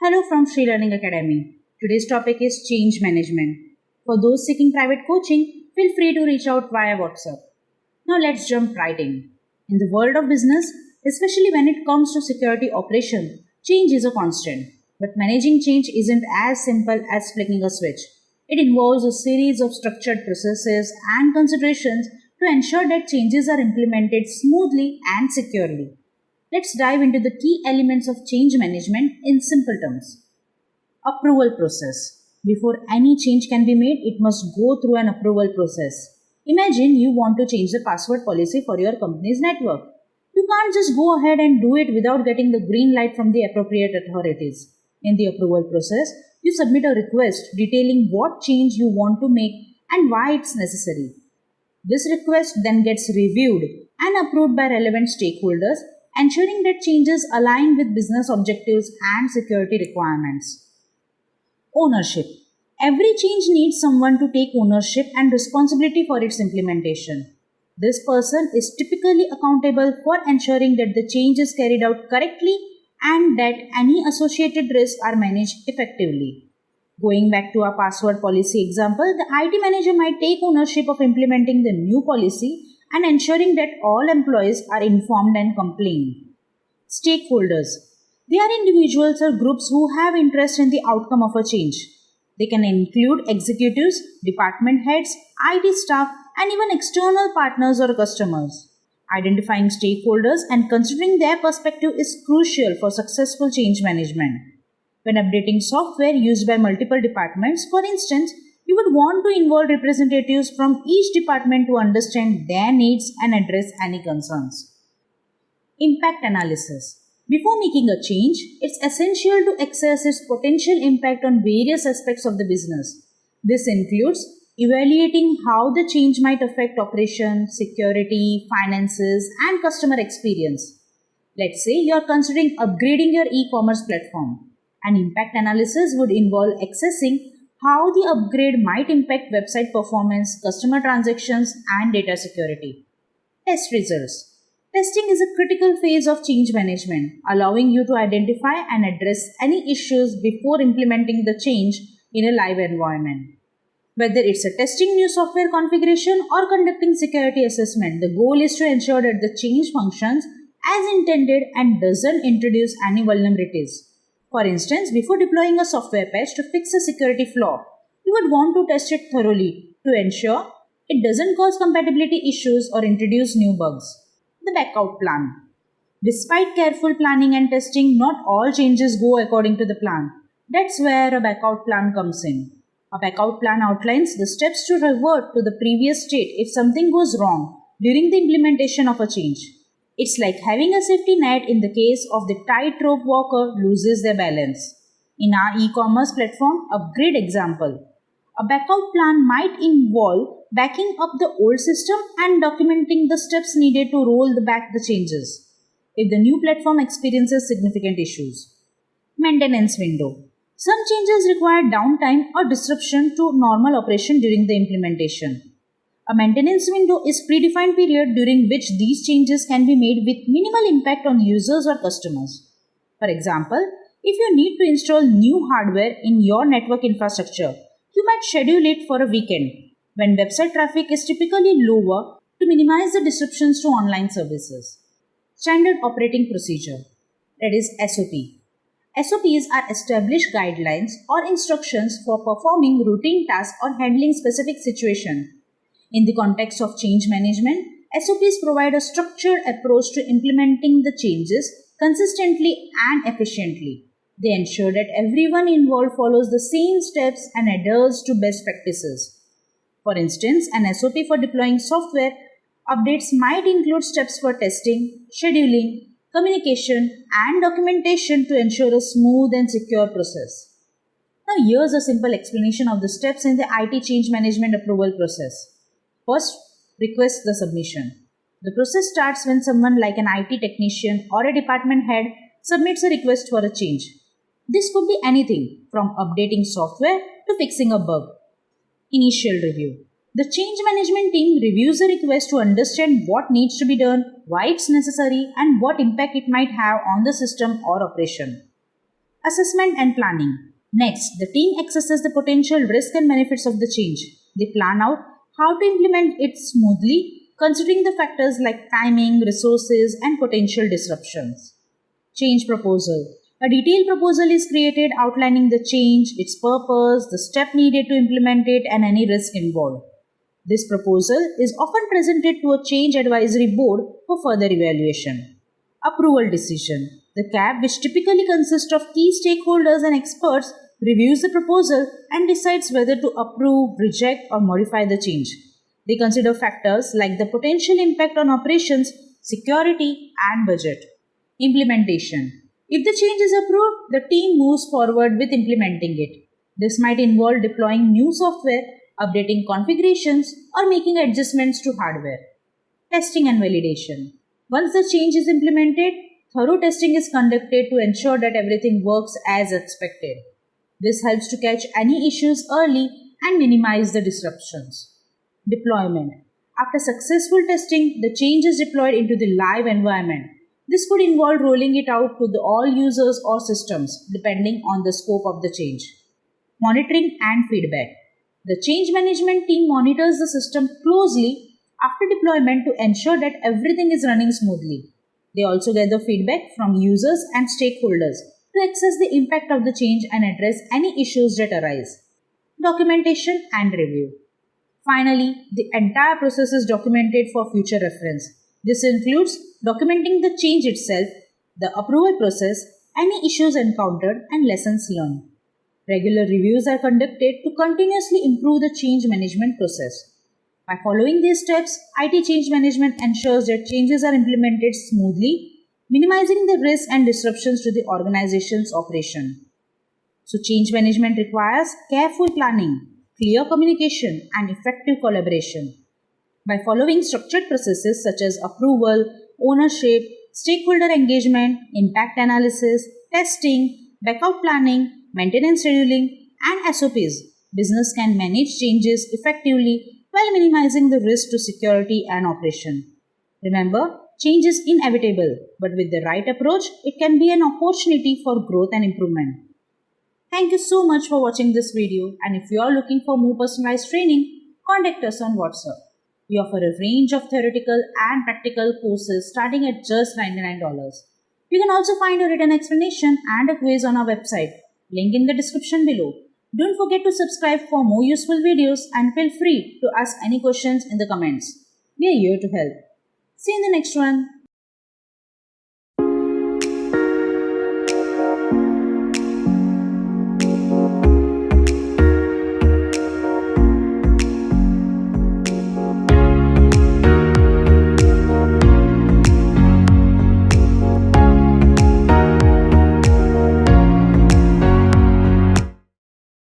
Hello from Free Learning Academy. Today's topic is change management. For those seeking private coaching, feel free to reach out via WhatsApp. Now let's jump right in. In the world of business, especially when it comes to security operation, change is a constant. But managing change isn't as simple as flicking a switch. It involves a series of structured processes and considerations to ensure that changes are implemented smoothly and securely. Let's dive into the key elements of change management in simple terms. Approval process. Before any change can be made, it must go through an approval process. Imagine you want to change the password policy for your company's network. You can't just go ahead and do it without getting the green light from the appropriate authorities. In the approval process, you submit a request detailing what change you want to make and why it's necessary. This request then gets reviewed and approved by relevant stakeholders, ensuring that changes align with business objectives and security requirements. Ownership. Every change needs someone to take ownership and responsibility for its implementation. This person is typically accountable for ensuring that the change is carried out correctly and that any associated risks are managed effectively. Going back to our password policy example, the IT manager might take ownership of implementing the new policy and ensuring that all employees are informed and compliant. Stakeholders. They are individuals or groups who have interest in the outcome of a change. They can include executives, department heads, IT staff, and even external partners or customers. Identifying stakeholders and considering their perspective is crucial for successful change management. When updating software used by multiple departments, for instance, you would want to involve representatives from each department to understand their needs and address any concerns. Impact analysis. Before making a change, it's essential to assess its potential impact on various aspects of the business. This includes evaluating how the change might affect operations, security, finances, and customer experience. Let's say you're considering upgrading your e-commerce platform. An impact analysis would involve assessing how the upgrade might impact website performance, customer transactions, and data security. Test results. Testing is a critical phase of change management, allowing you to identify and address any issues before implementing the change in a live environment. Whether it's a testing new software configuration or conducting security assessment, the goal is to ensure that the change functions as intended and doesn't introduce any vulnerabilities. For instance, before deploying a software patch to fix a security flaw, you would want to test it thoroughly to ensure it doesn't cause compatibility issues or introduce new bugs. The backout plan. Despite careful planning and testing, not all changes go according to the plan. That's where a backout plan comes in. A backout plan outlines the steps to revert to the previous state if something goes wrong during the implementation of a change. It's like having a safety net in the case of the tightrope walker loses their balance. In our e-commerce platform upgrade example, a backout plan might involve backing up the old system and documenting the steps needed to roll back the changes if the new platform experiences significant issues. Maintenance window. Some changes require downtime or disruption to normal operation during the implementation. A maintenance window is a predefined period during which these changes can be made with minimal impact on users or customers. For example, if you need to install new hardware in your network infrastructure, you might schedule it for a weekend when website traffic is typically lower to minimize the disruptions to online services. Standard operating procedure, that is SOP. SOPs are established guidelines or instructions for performing routine tasks or handling specific situations. In the context of change management, SOPs provide a structured approach to implementing the changes consistently and efficiently. They ensure that everyone involved follows the same steps and adheres to best practices. For instance, an SOP for deploying software updates might include steps for testing, scheduling, communication, and documentation to ensure a smooth and secure process. Now, here's a simple explanation of the steps in the IT change management approval process. First, request the submission. The process starts when someone like an IT technician or a department head submits a request for a change. This could be anything from updating software to fixing a bug. Initial review. The change management team reviews the request to understand what needs to be done, why it's necessary, and what impact it might have on the system or operation. Assessment and planning. Next, the team assesses the potential risk and benefits of the change. They plan out how to implement it smoothly, considering the factors like timing, resources, and potential disruptions. Change proposal. A detailed proposal is created outlining the change, its purpose, the step needed to implement it, and any risk involved. This proposal is often presented to a change advisory board for further evaluation. Approval decision. The CAB, which typically consists of key stakeholders and experts, reviews the proposal and decides whether to approve, reject, or modify the change. They consider factors like the potential impact on operations, security, and budget. Implementation. If the change is approved, the team moves forward with implementing it. This might involve deploying new software, updating configurations, or making adjustments to hardware. Testing and validation. Once the change is implemented, thorough testing is conducted to ensure that everything works as expected. This helps to catch any issues early and minimize the disruptions. Deployment. After successful testing, the change is deployed into the live environment. This could involve rolling it out to all users or systems, depending on the scope of the change. Monitoring and feedback. The change management team monitors the system closely after deployment to ensure that everything is running smoothly. They also gather feedback from users and stakeholders to assess the impact of the change and address any issues that arise. Documentation and review. Finally, the entire process is documented for future reference. This includes documenting the change itself, the approval process, any issues encountered, and lessons learned. Regular reviews are conducted to continuously improve the change management process. By following these steps, IT change management ensures that changes are implemented smoothly, minimizing the risk and disruptions to the organization's operation. So, change management requires careful planning, clear communication, and effective collaboration. By following structured processes such as approval, ownership, stakeholder engagement, impact analysis, testing, backup planning, maintenance scheduling, and SOPs, business can manage changes effectively while minimizing the risk to security and operation. Remember, change is inevitable, but with the right approach, it can be an opportunity for growth and improvement. Thank you so much for watching this video, and if you are looking for more personalized training, contact us on WhatsApp. We offer a range of theoretical and practical courses starting at just $99. You can also find a written explanation and a quiz on our website, link in the description below. Don't forget to subscribe for more useful videos and feel free to ask any questions in the comments. We are here to help. See you in the next one.